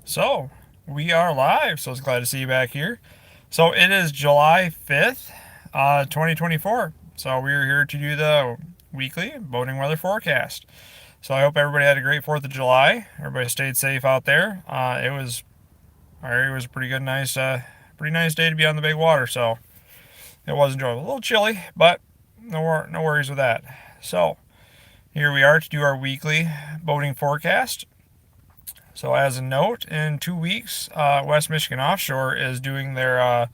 So, we are live, so it's glad to see you back here. So, it is July 5th, 2024. So, we're here to do the weekly boating weather forecast. So, I hope everybody had a great 4th of July. Everybody stayed safe out there. It was a pretty nice day to be on the big water. So, it was enjoyable. A little chilly, but no worries with that. So, here we are to do our weekly boating forecast. So, as a note, in 2 weeks, West Michigan Offshore is doing their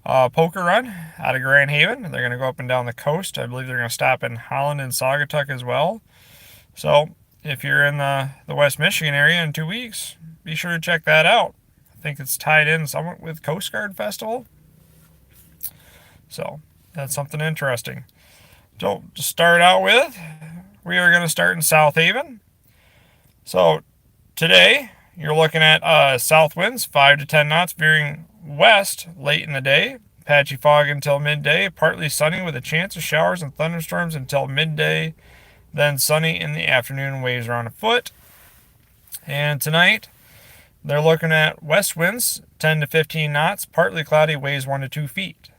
poker run out of Grand Haven. They're going to go up and down the coast. I believe they're going to stop in Holland and Saugatuck as well. So, if you're in the West Michigan area in 2 weeks, be sure to check that out. I think it's tied in somewhat with Coast Guard Festival. So, that's something interesting. So, to start out with, we are going to start in South Haven. So, today, you're looking at south winds 5 to 10 knots veering west late in the day. Patchy fog until midday. Partly sunny with a chance of showers and thunderstorms until midday. Then sunny in the afternoon, waves around a foot. And tonight, they're looking at west winds 10 to 15 knots. Partly cloudy, waves 1 to 2 feet.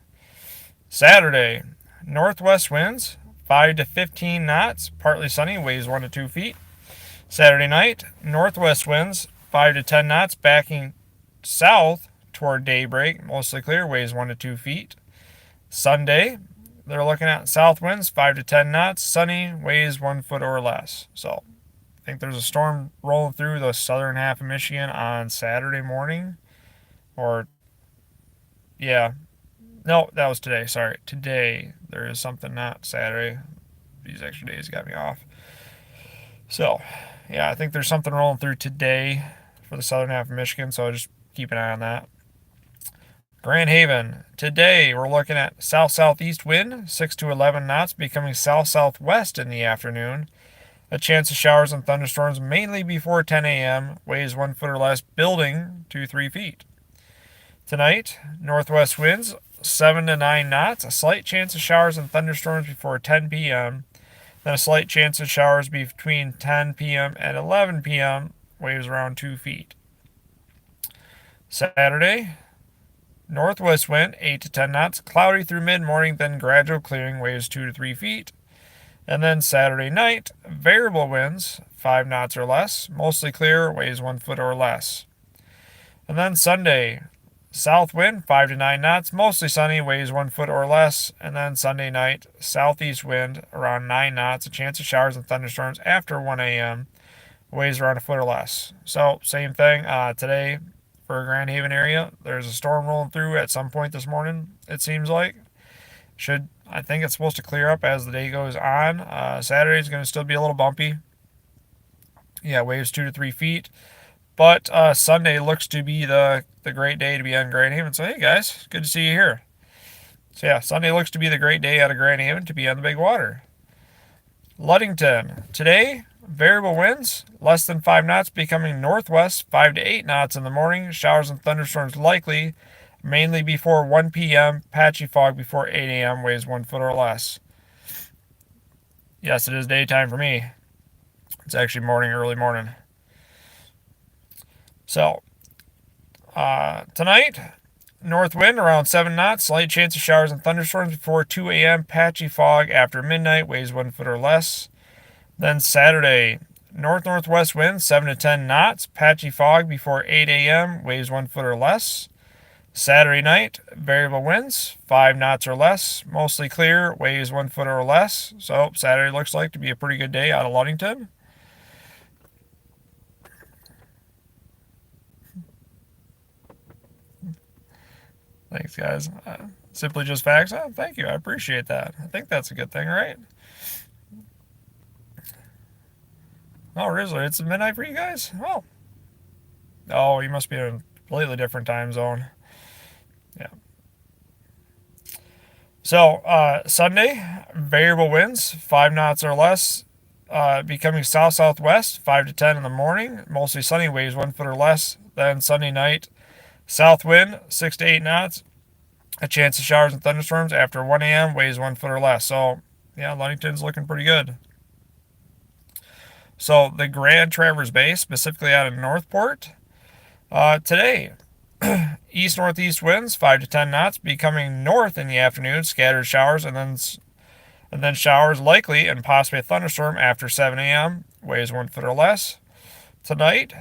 Saturday, northwest winds 5 to 15 knots. Partly sunny, waves 1 to 2 feet. Saturday night, northwest winds 5 to 10 knots, backing south toward daybreak, mostly clear, waves 1 to 2 feet. Sunday, they're looking at south winds 5 to 10 knots, sunny, waves 1 foot or less. So, I think there's a storm rolling through the southern half of Michigan on Saturday morning. Or, yeah. No, that was today. Sorry. Today, there is something, not Saturday. These extra days got me off. So, yeah, I think there's something rolling through today for the southern half of Michigan, so just keep an eye on that. Grand Haven. Today, we're looking at south-southeast wind, 6 to 11 knots, becoming south-southwest in the afternoon. A chance of showers and thunderstorms mainly before 10 a.m., waves 1 foot or less, building to 3 feet. Tonight, northwest winds, 7 to 9 knots, a slight chance of showers and thunderstorms before 10 p.m., then a slight chance of showers between 10 p.m. and 11 p.m., waves around 2 feet. Saturday, northwest wind 8 to 10 knots, cloudy through mid-morning, then gradual clearing, waves 2 to 3 feet. And then Saturday night, variable winds 5 knots or less, mostly clear, waves 1 foot or less. And then Sunday, south wind 5 to 9 knots, mostly sunny, waves 1 foot or less. And then Sunday night, southeast wind around 9 knots, a chance of showers and thunderstorms after 1 a.m., waves around a foot or less. So, same thing today for Grand Haven area. There's a storm rolling through at some point this morning, it seems like. I think it's supposed to clear up as the day goes on. Saturday is going to still be a little bumpy. Yeah, waves 2 to 3 feet. But Sunday looks to be the great day to be on Grand Haven. So, hey guys, good to see you here. So, yeah, Sunday looks to be the great day out of Grand Haven to be on the big water. Ludington. Today, variable winds, less than 5 knots, becoming northwest, 5 to 8 knots in the morning. Showers and thunderstorms likely, mainly before 1 p.m. Patchy fog before 8 a.m. Waves 1 foot or less. Yes, it is daytime for me. It's actually early morning. So, tonight, north wind around 7 knots, slight chance of showers and thunderstorms before 2 a.m., patchy fog after midnight, waves 1 foot or less. Then Saturday, north-northwest wind 7 to 10 knots, patchy fog before 8 a.m., waves 1 foot or less. Saturday night, variable winds 5 knots or less, mostly clear, waves 1 foot or less. So, Saturday looks like to be a pretty good day out of Ludington. Thanks, guys. Simply just facts. Oh, thank you. I appreciate that. I think that's a good thing, right? Oh, Rizzler, it's midnight for you guys? Oh, you must be in a completely different time zone. Yeah. So, Sunday, variable winds, 5 knots or less, becoming south-southwest, 5 to 10 in the morning, mostly sunny, waves 1 foot or less. Then Sunday night, south wind, 6 to 8 knots, a chance of showers and thunderstorms after 1 a.m., waves 1 foot or less. So, yeah, Ludington's looking pretty good. So, the Grand Traverse Bay, specifically out of Northport, Today, east-northeast winds 5 to 10 knots, becoming north in the afternoon, scattered showers, and then showers likely and possibly a thunderstorm after 7 a.m. Waves 1 foot or less. Tonight,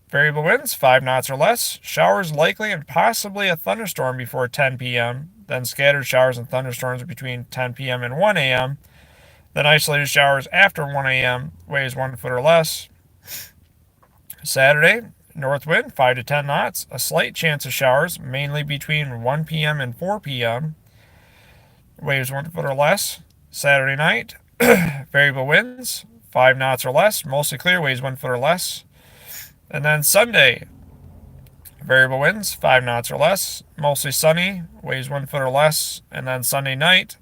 variable winds 5 knots or less, showers likely and possibly a thunderstorm before 10 p.m. Then scattered showers and thunderstorms between 10 p.m. and 1 a.m. Then isolated showers after 1 a.m. Waves 1 foot or less. Saturday, north wind 5 to 10 knots, a slight chance of showers, mainly between 1 p.m. and 4 p.m. Waves 1 foot or less. Saturday night, variable winds 5 knots or less, mostly clear, waves 1 foot or less. And then Sunday, variable winds 5 knots or less, mostly sunny, waves 1 foot or less. And then Sunday night,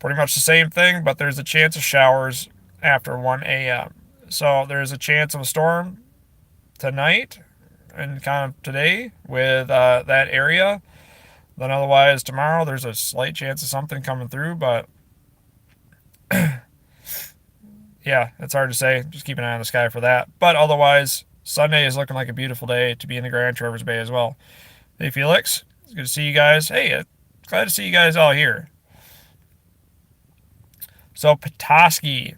pretty much the same thing, but there's a chance of showers after 1 a.m. So there's a chance of a storm tonight and kind of today with that area. Then otherwise tomorrow there's a slight chance of something coming through, but yeah, it's hard to say. Just keep an eye on the sky for that. But otherwise, Sunday is looking like a beautiful day to be in the Grand Traverse Bay as well. Hey, Felix, it's good to see you guys. Hey, glad to see you guys all here. So, Petoskey.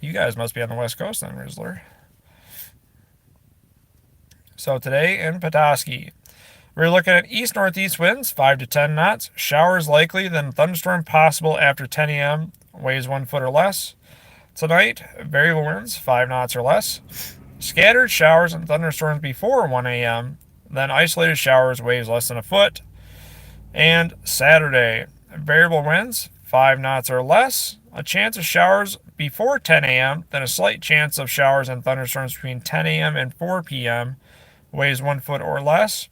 You guys must be on the West Coast then, Rizzler. So, today in Petoskey, we're looking at east-northeast winds, 5 to 10 knots. Showers likely, then thunderstorm possible after 10 a.m. Waves 1 foot or less. Tonight, variable winds, 5 knots or less. Scattered showers and thunderstorms before 1 a.m. Then isolated showers, waves less than a foot. And Saturday, variable winds, 5 knots or less. A chance of showers before 10 a.m. Then a slight chance of showers and thunderstorms between 10 a.m. and 4 p.m. Waves 1 foot or less.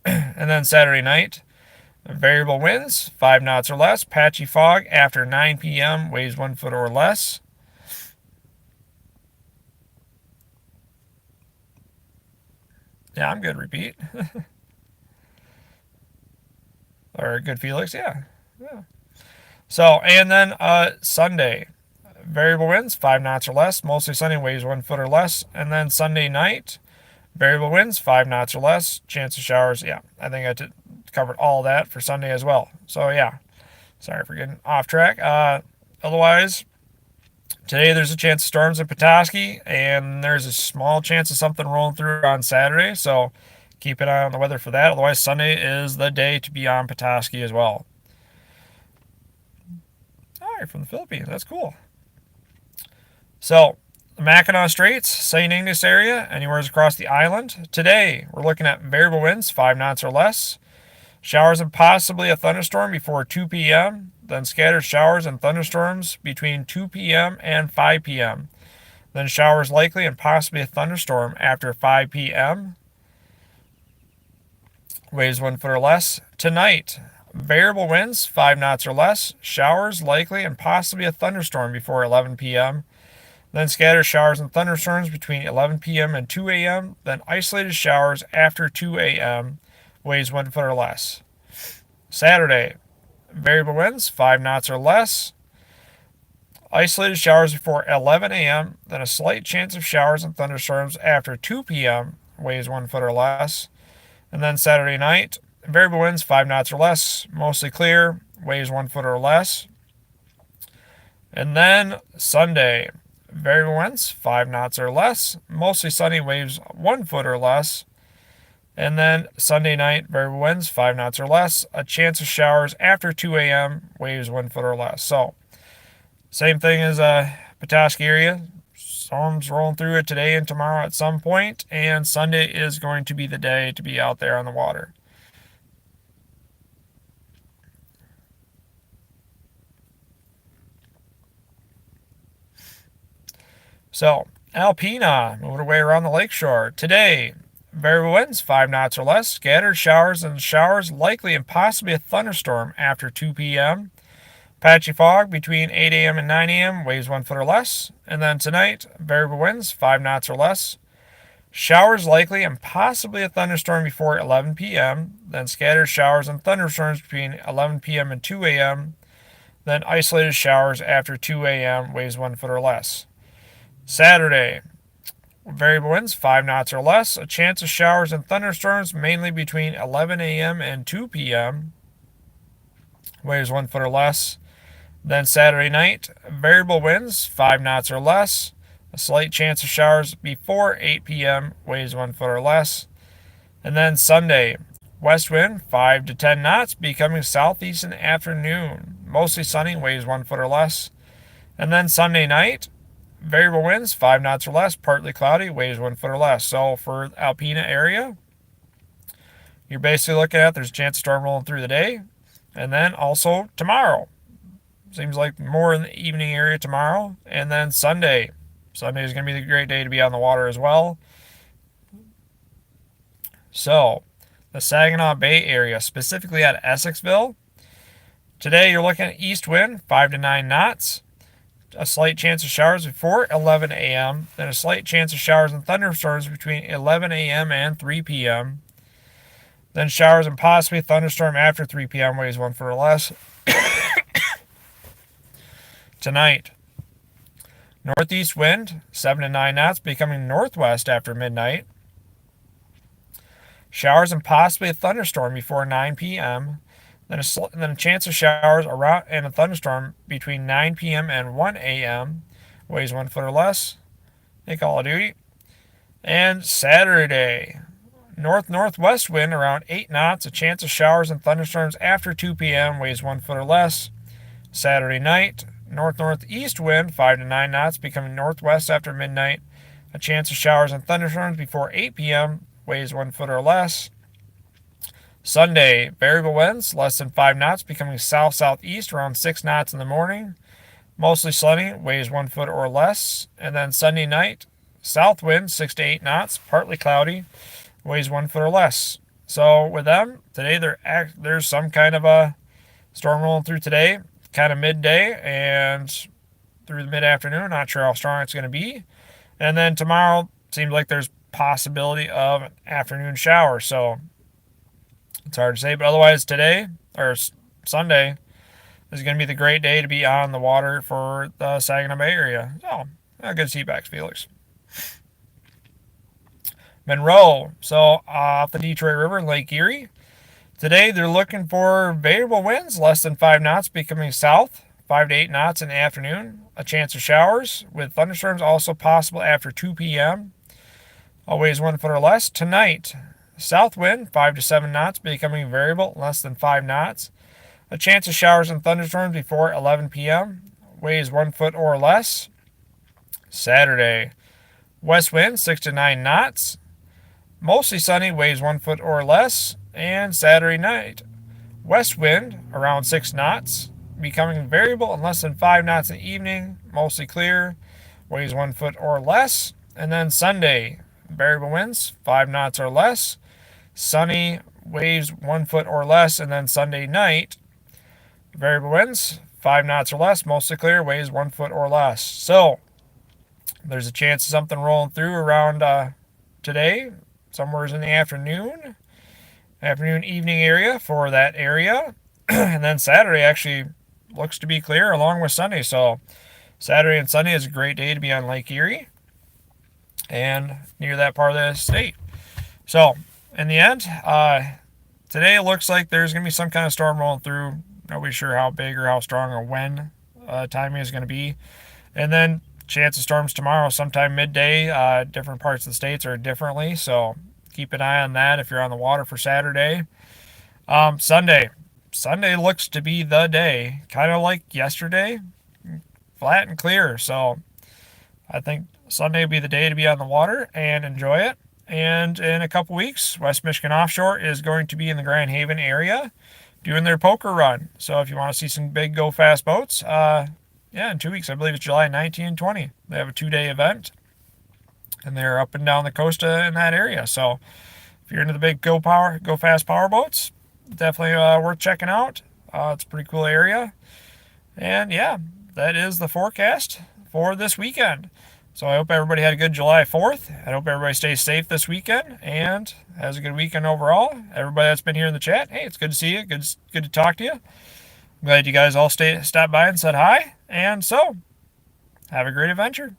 And then Saturday night, variable winds, 5 knots or less. Patchy fog after 9 p.m. Waves 1 foot or less. Yeah, I'm good, repeat. Or good, Felix, yeah. So, and then Sunday, variable winds, 5 knots or less. Mostly sunny, waves 1 foot or less. And then Sunday night, variable winds, 5 knots or less. Chance of showers, yeah. I think I covered all that for Sunday as well. So, yeah. Sorry for getting off track. Otherwise, today there's a chance of storms in Petoskey, and there's a small chance of something rolling through on Saturday. So, keep an eye on the weather for that. Otherwise, Sunday is the day to be on Petoskey as well. All right, from the Philippines. That's cool. So, the Mackinac Straits, St. Ignace area, anywhere across the island. Today, we're looking at variable winds, 5 knots or less. Showers and possibly a thunderstorm before 2 p.m. Then scattered showers and thunderstorms between 2 p.m. and 5 p.m. Then showers likely and possibly a thunderstorm after 5 p.m. Waves 1 foot or less. Tonight, variable winds, 5 knots or less. Showers likely and possibly a thunderstorm before 11 p.m. Then scattered showers and thunderstorms between 11 p.m. and 2 a.m. Then isolated showers after 2 a.m. Waves 1 foot or less. Saturday, variable winds, 5 knots or less. Isolated showers before 11 a.m. Then a slight chance of showers and thunderstorms after 2 p.m. Waves 1 foot or less. And then Saturday night, variable winds, 5 knots or less. Mostly clear, waves 1 foot or less. And then Sunday, variable winds, 5 knots or less. Mostly sunny, waves 1 foot or less. And then Sunday night, variable winds, 5 knots or less. A chance of showers after 2 a.m., waves 1 foot or less. So, same thing as Petoskey area. Storms rolling through it today and tomorrow at some point. And Sunday is going to be the day to be out there on the water. So, Alpena, moving away around the lakeshore. Today, variable winds, 5 knots or less. Scattered showers and showers, likely and possibly a thunderstorm after 2 p.m. Patchy fog between 8 a.m. and 9 a.m. Waves 1 foot or less. And then tonight, variable winds, 5 knots or less. Showers likely and possibly a thunderstorm before 11 p.m. Then scattered showers and thunderstorms between 11 p.m. and 2 a.m. Then isolated showers after 2 a.m. Waves 1 foot or less. Saturday, variable winds 5 knots or less. A chance of showers and thunderstorms mainly between 11 a.m. and 2 p.m. Waves 1 foot or less. Then Saturday night, variable winds 5 knots or less. A slight chance of showers before 8 p.m. Waves 1 foot or less. And then Sunday, west wind 5 to 10 knots, becoming southeast in the afternoon. Mostly sunny, waves 1 foot or less. And then Sunday night, variable winds 5 knots or less, partly cloudy, waves 1 foot or less. So for Alpena area, you're basically looking at there's a chance of storm rolling through the day. And then also tomorrow. Seems like more in the evening area tomorrow. And then Sunday. Sunday is going to be a great day to be on the water as well. So, the Saginaw Bay area, specifically at Essexville. Today you're looking at east wind, 5 to 9 knots. A slight chance of showers before 11 a.m. Then a slight chance of showers and thunderstorms between 11 a.m. and 3 p.m. Then showers and possibly thunderstorm after 3 p.m. waves 1 foot or less. Tonight, northeast wind, 7 to 9 knots, becoming northwest after midnight. Showers and possibly a thunderstorm before 9 p.m. Then a chance of showers around and a thunderstorm between 9 p.m. and 1 a.m. Waves 1 foot or less. They call it duty. And Saturday, north-northwest wind around 8 knots. A chance of showers and thunderstorms after 2 p.m. Waves 1 foot or less. Saturday night, north-northeast wind 5 to 9 knots, becoming northwest after midnight. A chance of showers and thunderstorms before 8 p.m. Waves 1 foot or less. Sunday, variable winds less than 5 knots, becoming south-southeast around 6 knots in the morning. Mostly sunny, waves 1 foot or less. And then Sunday night, south wind 6 to 8 knots, partly cloudy, waves 1 foot or less. So with them, today there's some kind of a storm rolling through today, kind of midday and through the mid-afternoon. Not sure how strong it's going to be. And then tomorrow, seems like there's possibility of an afternoon shower. So it's hard to say, but otherwise today, or Sunday, is going to be the great day to be on the water for the Saginaw Bay area. So, good to see you back, Felix. Monroe, so off the Detroit River in Lake Erie. Today, they're looking for variable winds, less than 5 knots, becoming south, 5 to 8 knots in the afternoon. A chance of showers, with thunderstorms also possible after 2 p.m. Always 1 foot or less. Tonight, south wind 5 to 7 knots, becoming variable, less than 5 knots. A chance of showers and thunderstorms before 11 p.m. Waves 1 foot or less. Saturday, west wind 6 to 9 knots. Mostly sunny, waves 1 foot or less. And Saturday night, west wind around 6 knots, becoming variable and less than 5 knots in the evening. Mostly clear, waves 1 foot or less. And then Sunday, variable winds 5 knots or less. Sunny, waves 1 foot or less. And then Sunday night, variable winds 5 knots or less, mostly clear, waves 1 foot or less. So there's a chance of something rolling through around today, somewhere in the afternoon evening area for that area. And then Saturday actually looks to be clear along with Sunday. So Saturday and Sunday is a great day to be on Lake Erie and near that part of the state. So in the end, today it looks like there's going to be some kind of storm rolling through. Nobody's sure how big or how strong or when timing is going to be. And then chance of storms tomorrow sometime midday. Different parts of the states are differently, so keep an eye on that if you're on the water for Saturday. Sunday looks to be the day, kind of like yesterday, flat and clear. So I think Sunday will be the day to be on the water and enjoy it. And in a couple weeks, West Michigan Offshore is going to be in the Grand Haven area doing their poker run. So if you want to see some big go fast boats, in 2 weeks, I believe it's July 19 and 20. They have a 2-day event, and they're up and down the coast in that area. So if you're into the big go fast power boats, definitely worth checking out. It's a pretty cool area. And yeah, that is the forecast for this weekend. So I hope everybody had a good July 4th. I hope everybody stays safe this weekend and has a good weekend overall. Everybody that's been here in the chat, hey, it's good to see you. Good to talk to you. I'm glad you guys all stopped by and said hi. And so, have a great adventure.